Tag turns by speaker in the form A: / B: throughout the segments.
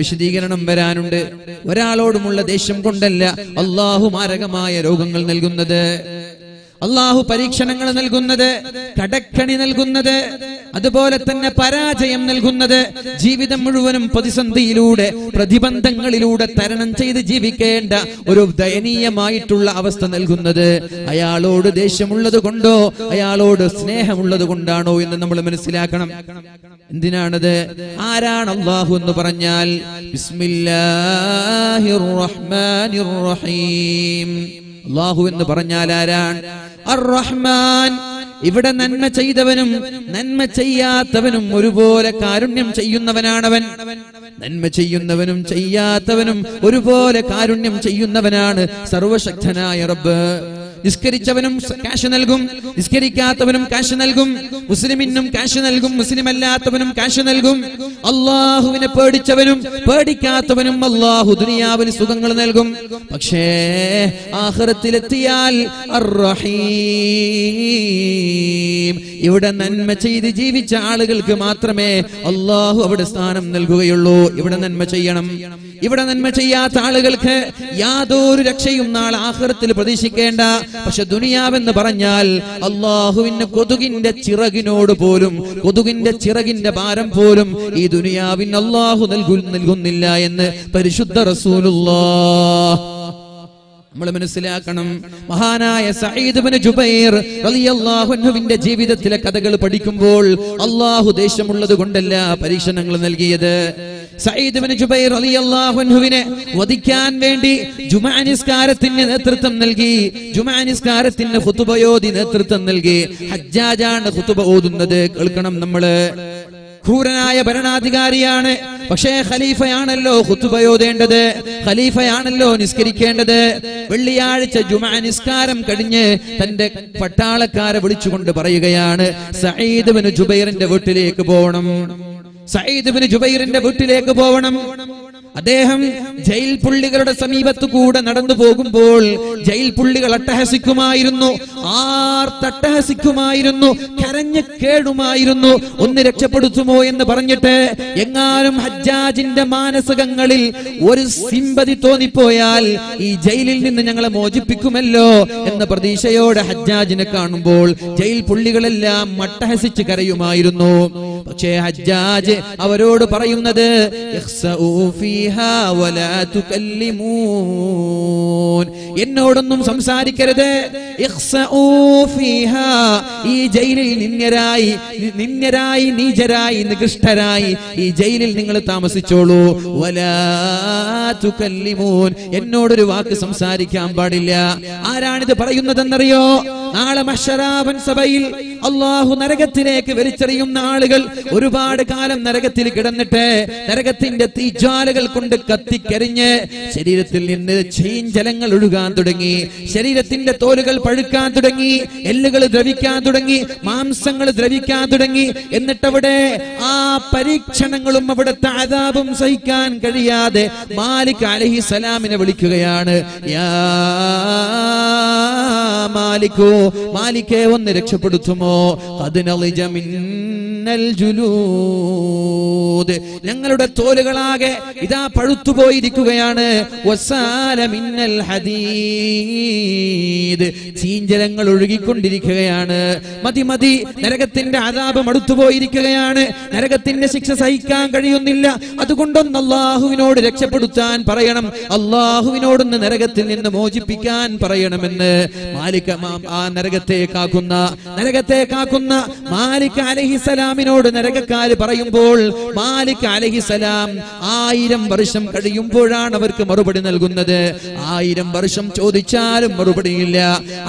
A: വിശദീകരണം വരാനുണ്ട്. ഒരാളോടുമുള്ള ദേഷ്യം കൊണ്ടല്ല അല്ലാഹു മാരകമായ രോഗങ്ങൾ നൽകുന്നത്, അല്ലാഹു പരീക്ഷണങ്ങൾ നൽകുന്നത്, കടക്കണി നൽകുന്നത്, അതുപോലെ തന്നെ പരാജയം നൽകുന്നത്, ജീവിതം മുഴുവനും പ്രതിസന്ധിയിലൂടെ പ്രതിബന്ധങ്ങളിലൂടെ തരണം ചെയ്ത് ജീവിക്കേണ്ട ഒരു ദയനീയമായിട്ടുള്ള അവസ്ഥ നൽകുന്നത് അയാളോട് ദേഷ്യമുള്ളത് കൊണ്ടോ അയാളോട് സ്നേഹമുള്ളത് കൊണ്ടാണോ എന്ന് നമ്മൾ മനസ്സിലാക്കണം. എന്തിനാണത്? ആരാണ് അല്ലാഹു എന്ന് പറഞ്ഞാൽ ബിസ്മില്ലാഹിർ റഹ്മാനിർ റഹീം. അല്ലാഹു എന്ന് പറഞ്ഞാൽ ആരാണ്? അർ-റഹ്മാൻ. ഇവിടെ നന്മ ചെയ്തവനും നന്മ ചെയ്യാത്തവനും ഒരുപോലെ കാരുണ്യം ചെയ്യുന്നവനാണവൻ. നന്മ ചെയ്യുന്നവനും ചെയ്യാത്തവനും ഒരുപോലെ കാരുണ്യം ചെയ്യുന്നവനാണ് സർവശക്തനായ റബ്ബ്. നിസ്കരിച്ചവനും കാശ് നൽകും, നിസ്കരിക്കാത്തവനും കാശ് നൽകും, മുസ്ലിമിനും കാശ് നൽകും, മുസ്ലിം അല്ലാത്തവനും കാശ് നൽകും. അള്ളാഹുവിനെ പേടിച്ചവനും പേടിക്കാത്തവനും അള്ളാഹു ദുനിയാവിൽ സുഖങ്ങൾ നൽകും. പക്ഷേ ആഖിറത്തിലെത്തിയാൽ അർ-റഹീം, ഇവിടെ നന്മ ചെയ്ത് ജീവിച്ച ആളുകൾക്ക് മാത്രമേ അള്ളാഹു അവിടെ സ്ഥാനം നൽകുകയുള്ളൂ. ഇവിടെ നന്മ ചെയ്യണം. ഇവിടെ നന്മ ചെയ്യാത്ത ആളുകൾക്ക് യാതൊരു രക്ഷയും നാളെ ആഖിറത്തിൽ പ്രതീക്ഷിക്കേണ്ട. പക്ഷെ ദുനിയാവെന്ന് പറഞ്ഞാൽ അള്ളാഹുവിന് കൊതുകിന്റെ ചിറകിനോട് പോലും, കൊതുകിന്റെ ചിറകിന്റെ ഭാരം പോലും ഈ ദുനിയാവിന് അള്ളാഹു നൽകുന്നില്ല എന്ന് പരിശുദ്ധ റസൂലുള്ളാഹ്. നമ്മൾ മനസ്സിലാക്കണം. മഹാനായ സഈദ് ഇബ്നു ജുബൈർ റളിയല്ലാഹു അൻഹുവിന്റെ ജീവിതത്തിലെ കഥകൾ പഠിക്കുമ്പോൾ അള്ളാഹു ദേഷ്യമുള്ളത് കൊണ്ടല്ല പരീക്ഷണങ്ങൾ നൽകിയത്. സഈദ് ഇബ്നു ജുബൈർ റളിയല്ലാഹു അൻഹുവിനെ വധിക്കാൻ വേണ്ടി ജുമുഅ നിസ്കാരത്തിന് നേതൃത്വം നൽകി, ജുമുഅ നിസ്കാരത്തിന് ഖുതുബയോദി നേതൃത്വം നൽകി. ഹജ്ജാജാണ് ഖുതുബ ഓതുന്നത്. കേൾക്കണം, നമ്മള് ക്രൂരനായ ഭരണാധികാരിയാണ്. പക്ഷേ ഖലീഫയാണല്ലോ ഖുതുബയോദേണ്ടത്, ഖലീഫയാണല്ലോ നിസ്കരിക്കേണ്ടത്. വെള്ളിയാഴ്ച ജുമുഅ നിസ്കാരം കഴിഞ്ഞ് തന്റെ പട്ടാളക്കാരെ വിളിച്ചുകൊണ്ട് പറയുകയാണ്, സഈദ് ഇബ്നു ജുബൈറിന്റെ വീട്ടിലേക്ക് പോകണം, സഈദ് ഇബ്നു ജുബൈറിന്റെ വീട്ടിലേക്ക് പോകണം. അദ്ദേഹം ജയിൽ പുള്ളികളുടെ സമീപത്തു കൂടെ നടന്നു പോകുമ്പോൾ ജയിൽ പുള്ളികൾ അട്ടഹസിക്കുമായിരുന്നു, ആർത്തട്ടഹസിക്കുമായിരുന്നു, കരഞ്ഞു കേടുമായിരുന്നു. ഒന്ന് രക്ഷപ്പെടുത്തുമോ എന്ന് പറഞ്ഞിട്ട് എങ്ങാനും ഹജ്ജാജിന്റെ മാനസികങ്ങളിൽ ഒരു സിമ്പതി തോന്നിപ്പോയാൽ ഈ ജയിലിൽ നിന്ന് ഞങ്ങളെ മോചിപ്പിക്കുമല്ലോ എന്ന പ്രതീക്ഷയോടെ ഹജ്ജാജിനെ കാണുമ്പോൾ ജയിൽ പുള്ളികളെല്ലാം അട്ടഹസിച്ച് കരയുമായിരുന്നു. പക്ഷേ ഹജ്ജാജ് അവരോട് പറയുന്നത് എന്നോടൊന്നും സംസാരിക്കരുത്, ഈ ജയിലിൽ നിന്യരായി നീചരായി നികൃഷ്ടരായി ഈ ജയിലിൽ നിങ്ങൾ താമസിച്ചോളൂ. എന്നോടൊരു വാക്ക് സംസാരിക്കാൻ പാടില്ല. ആരാണിത് പറയുന്നതെന്നറിയോ? നാളെ മഹ്ശറാവൻ സഭയിൽ അള്ളാഹു നരകത്തിലേക്ക് വലിച്ചെറിയുന്ന ആളുകൾ ഒരുപാട് കാലം നരകത്തിൽ കിടന്നിട്ട് നരകത്തിന്റെ തീജ്വാലകൾ കൊണ്ട് കത്തിക്കരിഞ്ഞ് ശരീരത്തിൽ നിന്ന് ചീഞ്ചലങ്ങൾ ഒഴുകാൻ തുടങ്ങി, ശരീരത്തിന്റെ തോലുകൾ പഴുക്കാൻ തുടങ്ങി, എല്ലുകൾ ദ്രവിക്കാൻ തുടങ്ങി, മാംസങ്ങൾ ദ്രവിക്കാൻ തുടങ്ങി. എന്നിട്ടവിടെ ആ പരീക്ഷണങ്ങളും അവിടുത്തെ അദാബും സഹിക്കാൻ കഴിയാതെ മാലിക് അലൈഹിസ്സലാമിനെ വിളിക്കുകയാണ്. യാ മാലിക്കോ, മാലിക്കേ ഒന്ന് രക്ഷപ്പെടുത്തുമോ? ഞങ്ങളുടെ തോലുകളാകെ ഇതാ പഴുത്തുപോയിരിക്കുകയാണ്. ചീഞ്ചലങ്ങൾ ഒഴുകിക്കൊണ്ടിരിക്കുകയാണ്. മതി മതി, നരകത്തിന്റെ അദാബ് മടുത്തുപോയിരിക്കുകയാണ്, നരകത്തിന്റെ ശിക്ഷ സഹിക്കാൻ കഴിയുന്നില്ല. അതുകൊണ്ടൊന്ന് അള്ളാഹുവിനോട് രക്ഷപ്പെടുത്താൻ പറയണം, അള്ളാഹുവിനോടൊന്ന് നരകത്തിൽ നിന്ന് മോചിപ്പിക്കാൻ പറയണമെന്ന് മാലിക്, ആ നരകത്തെ കാക്കുന്ന മാലിക് അലൈഹിസ്സലാമിനോട് നരകക്കാര് പറയുമ്പോൾ മാലിക് അലൈഹിസ്സലാം 1000 വർഷം കഴിയുമ്പോഴാണ് അവർക്ക് മറുപടി നൽകുന്നത്. 1000 വർഷം ചോദിച്ചാലും മറുപടിയില്ല.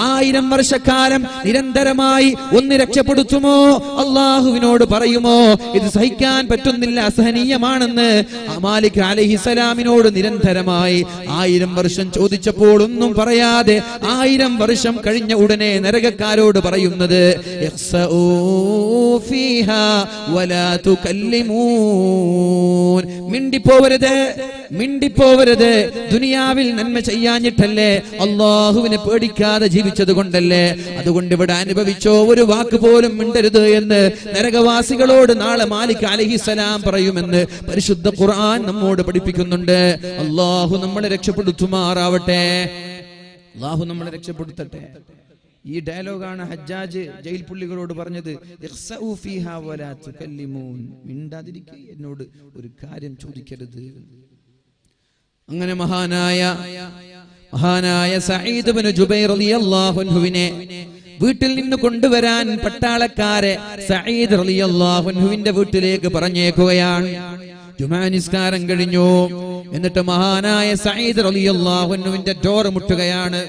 A: 1000 വർഷക്കാലം നിരന്തരമായി ഒന്ന് രക്ഷപ്പെടുത്തുമോ, അള്ളാഹുവിനോട് പറയുമോ ഇത് സഹിക്കാൻ പറ്റുന്നില്ല, അസഹനീയമാണെന്ന് മാലിക് അലൈഹിസ്സലാമിനോട് നിരന്തരമായി 1000 വർഷം ചോദിച്ചപ്പോൾ ഒന്നും പറയാതെ 1000 വർഷം വർഷം കഴിഞ്ഞ ഉടനെ നരകക്കാരോട് പറയുന്നത് ഇഖ്സഊ ഫീഹാ വലാ തുകല്ലിമൂൻ, മിണ്ടിപ്പോവരുത്. ദുനിയാവിൽ നന്മ ചെയ്യാഞ്ഞിട്ടല്ലേ, അള്ളാഹുവിനെ പേടിക്കാതെ ജീവിച്ചത് കൊണ്ടല്ലേ, അതുകൊണ്ട് ഇവിടെ അനുഭവിച്ചോ, ഒരു വാക്ക് പോലും മിണ്ടരുത് എന്ന് നരകവാസികളോട് നാളെ മാലിക് അലൈഹിസ്സലാം പറയുമെന്ന് പരിശുദ്ധ ഖുർആൻ നമ്മോട് പഠിപ്പിക്കുന്നുണ്ട്. അള്ളാഹു നമ്മളെ രക്ഷപ്പെടുത്തുമാറാവട്ടെ, അള്ളാഹു നമ്മളെ രക്ഷപ്പെടുത്തട്ടെ. ഈ ഡയലോഗാണ് ഹജ്ജാജ് ജയിൽ പുള്ളികളോട് പറഞ്ഞത്, ഇഖ്സഊ ഫീഹാ വലാ തുകല്ലിമൂൻ, മിണ്ടാതിരിക്കുക, എന്നോട് ഒരു കാര്യം ചോദിക്കരുത്. അങ്ങനെ മഹാനായ സഈദ് ഇബ്നു ജുബൈർ റളിയല്ലാഹു അൻഹുവിനെ വീട്ടിൽ നിന്ന് കൊണ്ടുവരാൻ പട്ടാളക്കാരെ സഈദ് റളിയല്ലാഹു അൻഹുവിന്റെ വീട്ടിലേക്ക് പറഞ്ഞേക്കുകയാണ്. ജുമാ നിസ്കാരം കഴിഞ്ഞു. എന്നിട്ട് മഹാനായ സഈദ് റളിയല്ലാഹു അൻഹുവിന്റെ ഡോർ മുട്ടുകയാണ്.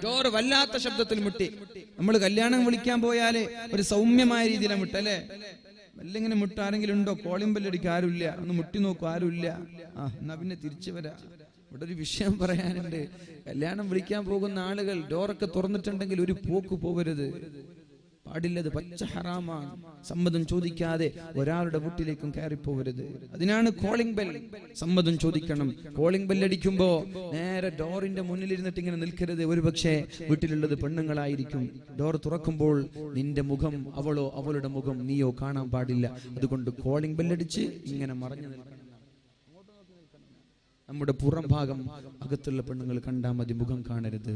A: ഡോർ വല്ലാത്ത ശബ്ദത്തിൽ മുട്ടി. നമ്മൾ കല്യാണം വിളിക്കാൻ പോയാല് ഒരു സൗമ്യമായ രീതിയിലാണ് മുട്ടല്ലേ, വല്ലിങ്ങനെ മുട്ട. ആരെങ്കിലും ഉണ്ടോ? കോളിംഗ് ബെല്ലടിക്ക് ആരുമില്ല. ഒന്ന് മുട്ടി നോക്കൂ, ആരുമില്ല. എന്നാ പിന്നെ തിരിച്ചു വരാ. ഇവിടെ ഒരു വിഷയം പറയാനുണ്ട്. കല്യാണം വിളിക്കാൻ പോകുന്ന ആളുകൾ ഡോറൊക്കെ തുറന്നിട്ടുണ്ടെങ്കിൽ ഒരു പോക്ക് പോകരുത്, പാടില്ലത്, പച്ച ഹറാമാണ്. സമ്മതം ചോദിക്കാതെ ഒരാളുടെ വീട്ടിലേക്കും കയറിപ്പോകരുത്. അതിനാണ് കോളിംഗ് ബെൽ. സമ്മതം ചോദിക്കണം. കോളിംഗ് ബെൽ അടിക്കുമ്പോ നേരെ ഡോറിന്റെ മുന്നിലിരുന്നിട്ട് ഇങ്ങനെ നിൽക്കരുത്. ഒരുപക്ഷെ വീട്ടിലുള്ളത് പെണ്ണുങ്ങളായിരിക്കും. ഡോർ തുറക്കുമ്പോൾ നിന്റെ മുഖം അവളോ അവളുടെ മുഖം നീയോ കാണാൻ പാടില്ല. അതുകൊണ്ട് കോളിംഗ് ബെല്ലടിച്ച് ഇങ്ങനെ മറഞ്ഞു നിൽക്കണം. നമ്മുടെ പുറം ഭാഗം അകത്തുള്ള പെണ്ണുങ്ങൾ കണ്ടാൽ മതി, മുഖം കാണരുത്.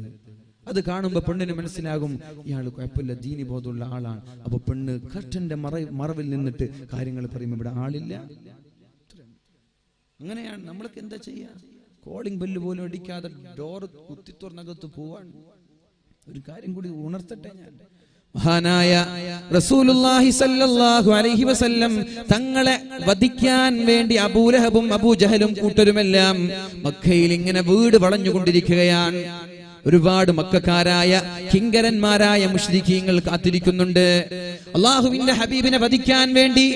A: അത് കാണുമ്പോ പെണ്ണിന് മനസ്സിലാകും ഇയാൾ കുഴപ്പമില്ല, ദീനി ബോധമുള്ള ആളാണ്. അപ്പൊ പെണ്ണ് കർട്ടന്റെ മറവിൽ നിന്നിട്ട് കാര്യങ്ങൾ പറയുമ്പോൾ ഇവിടെ ആളില്ല. അങ്ങനെയാണ്. നമ്മൾക്ക് എന്താ ചെയ്യാ? കോളിംഗ് ബെല്ല് പോലും അടിക്കാതെ ഡോർ കുത്തി തുറന്നകത്ത് പോവാൻ. ഒരു കാര്യം കൂടി ഉണർത്തട്ടെ ഞാൻ. മഹാനായ റസൂലുള്ളാഹി സ്വല്ലല്ലാഹു അലൈഹി വസല്ലം തങ്ങളെ വധിക്കാൻ വേണ്ടി അബൂലഹബും അബൂജഹലും കൂട്ടരുമെല്ലാം മക്കയിൽ ഇങ്ങനെ വീട് വളഞ്ഞുകൊണ്ടിരിക്കുകയാണ്. ഒരുപാട് മക്കക്കാരായ കിങ്കരന്മാരായ മുശ്രിക്കീങ്ങൾ കാത്തിരിക്കുന്നുണ്ട്. അള്ളാഹുവിന്റെ ഹബീബിനെ വധിക്കാൻ വേണ്ടി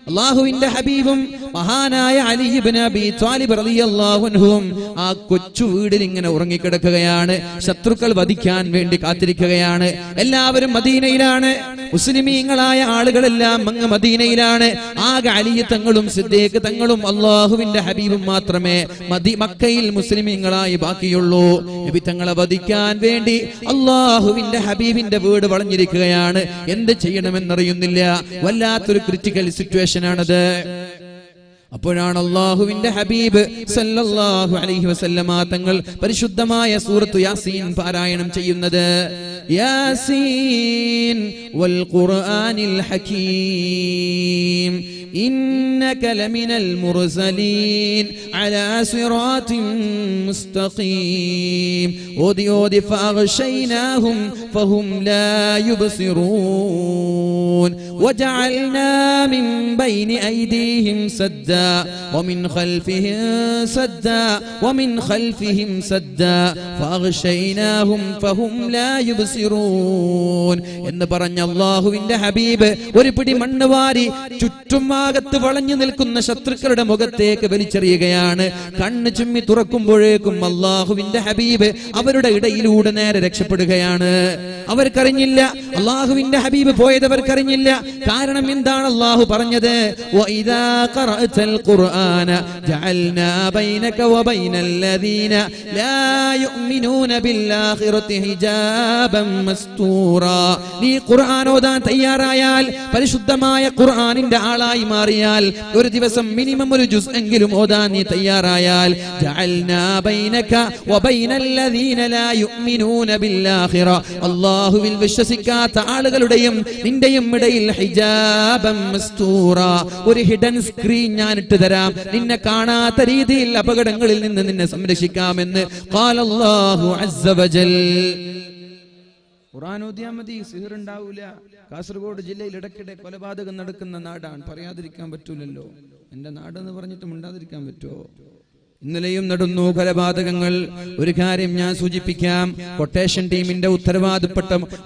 A: അള്ളാഹുവിന്റെ ഹബീബും മഹാനായ അലി ഇബ്നു അബീ ത്വാലിബ് റളിയല്ലാഹു അൻഹുവും ആ കൊച്ചു വീടിൽ ഇങ്ങനെ ഉറങ്ങിക്കിടക്കുകയാണ്. ശത്രുക്കൾ വധിക്കാൻ വേണ്ടി കാത്തിരിക്കുകയാണ്. എല്ലാവരും മദീനയിലാണ്. മുസ്ലിമീങ്ങളായ ആളുകളെല്ലാം അങ്ങ് മദീനയിലാണ്. ആകെ അലി തങ്ങളും സിദ്ദീഖ് തങ്ങളും അള്ളാഹുവിന്റെ ഹബീബും മാത്രമേ മക്കയിൽ മുസ്ലിമീങ്ങളായി ബാക്കിയുള്ളൂ. നബി തങ്ങളെ വധിക്കാൻ വേണ്ടി അള്ളാഹുവിന്റെ ഹബീബിന്റെ വീട് വളഞ്ഞിരിക്കുകയാണ്. എന്ത് ചെയ്യണമെന്നറിയുന്നില്ല. വല്ലാത്തൊരു ക്രിറ്റിക്കൽ സിറ്റുവേഷൻ ആണത്. അപ്പോഴാണ് അല്ലാഹുവിന്റെ ഹബീബ് സല്ലല്ലാഹു അലൈഹി വസല്ലമ തങ്ങൾ പരിശുദ്ധമായ സൂറത്തു യാസീൻ പാരായണം ചെയ്യുന്നത്. യാസീൻ വൽ ഖുർആനിൽ ഹകീം إنك لمن المرسلين على صراط مستقيم أودي فأغشيناهم فهم لا يبصرون وجعلنا من بين أيديهم سدا ومن خلفهم سدا ومن خلفهم سدا فأغشيناهم فهم لا يبصرون എന്ന് പറഞ്ഞ അല്ലാഹുവിന്റെ ഹബീബ് ഒരു പിടി മണ്ണ് വാരി ചുറ്റും ഭാഗത്ത് വളഞ്ഞു നിൽക്കുന്ന ശത്രുക്കളുടെ മുഖത്തേക്ക് വലിച്ചെറിയുകയാണ്. കണ്ണ് ചുമ്മി തുറക്കുമ്പോഴേക്കും അല്ലാഹുവിന്റെ ഹബീബ് അവരുടെ ഇടയിലൂടെ നേരെ രക്ഷപ്പെടുകയാണ്. അവർക്കറിഞ്ഞില്ല, അല്ലാഹുവിന്റെ ഹബീബ് പോയത് അവർക്കറിഞ്ഞില്ല. കാരണം എന്താണ് അല്ലാഹു പറഞ്ഞത്? വഇദാ ഖറഅതൽ ഖുർആന ജഅൽനാ ബൈനക വബൈനൽ ലദീന ലാ യുഅ്മിനൂന ബിൽആഖിറതി ഹിജാബൻ മസ്തൂറാ. നീ ഖുർആൻ ഓതാൻ തയ്യാറായാൽ, പരിശുദ്ധമായ ഖുർആനിന്റെ ആളായി മാറിയാൽ, ഒരു ദിവസം മിനിമം ഒരു ജുസ് എങ്കിലും ഓതാൻ നീ തയ്യാറായാൽ, ജഅൽനാ ബൈനക വബൈനൽ ലദീന ലാ യുഅ്മിനൂന ബിൽആഖിറ, അല്ലാഹുവിൽ വിശ്വസിക്കാത്ത ആളുകളുടെയും നിന്റെയും ഇടയിൽ ഹിജാബൻ മസ്തൂറാ, ഒരു ഹിഡൻ സ്ക്രീൻ ഞാൻ ഇട്ട് തരാം. നിന്നെ കാണാത്ത രീതിയിൽ അപകടങ്ങളിൽ നിന്ന് നിന്നെ സംരക്ഷിക്കാമെന്ന് ഖാല അല്ലാഹു അസ്സ വജൽ. ഖുർആൻ ഓതിയാൽ മതി, സിഹർ ഉണ്ടാവൂല. കാസർഗോഡ് ജില്ലയിൽ ഇടയ്ക്കിടെ കൊലപാതകം നടക്കുന്ന നാടാണ്. പറയാതിരിക്കാൻ പറ്റൂലല്ലോ. എന്റെ നാടെന്ന് പറഞ്ഞിട്ട് മിണ്ടാതിരിക്കാൻ പറ്റുമോ? ഇന്നലെയും നടന്നു കൊലപാതകങ്ങൾ. ഒരു കാര്യം ഞാൻ സൂചിപ്പിക്കാം, കൊട്ടേഷൻ ടീമിന്റെ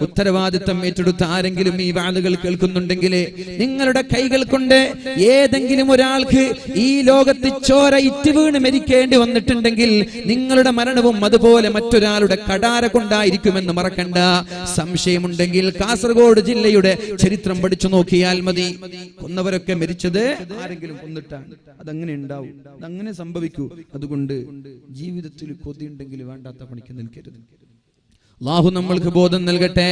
A: ഉത്തരവാദിത്തം ഏറ്റെടുത്ത ആരെങ്കിലും ഈ വാളുകൾ കേൾക്കുന്നുണ്ടെങ്കിൽ, നിങ്ങളുടെ കൈകൾ കൊണ്ട് ഏതെങ്കിലും ഒരാൾക്ക് ഈ ലോകത്ത് ചോര ഇറ്റ് വീണ് മരിക്കേണ്ടി വന്നിട്ടുണ്ടെങ്കിൽ നിങ്ങളുടെ മരണവും അതുപോലെ മറ്റൊരാളുടെ കടാര കൊണ്ടായിരിക്കുമെന്ന് മറക്കണ്ട. സംശയമുണ്ടെങ്കിൽ കാസർഗോഡ് ജില്ലയുടെ ചരിത്രം പഠിച്ചു നോക്കിയാൽ മതി. കൊന്നവരൊക്കെ മരിച്ചത് ആരെങ്കിലും കൊന്നിട്ടാണ്. അതങ്ങനെ ഉണ്ടാവും, അതങ്ങനെ സംഭവിക്കൂ. അതുകൊണ്ട് ജീവിതത്തിൽ കൊതിയുണ്ടെങ്കിൽ വേണ്ടാത്ത പണിക്ക് നിൽക്കരുത്. അല്ലാഹു നമ്മൾക്ക് ബോധം നൽകട്ടെ.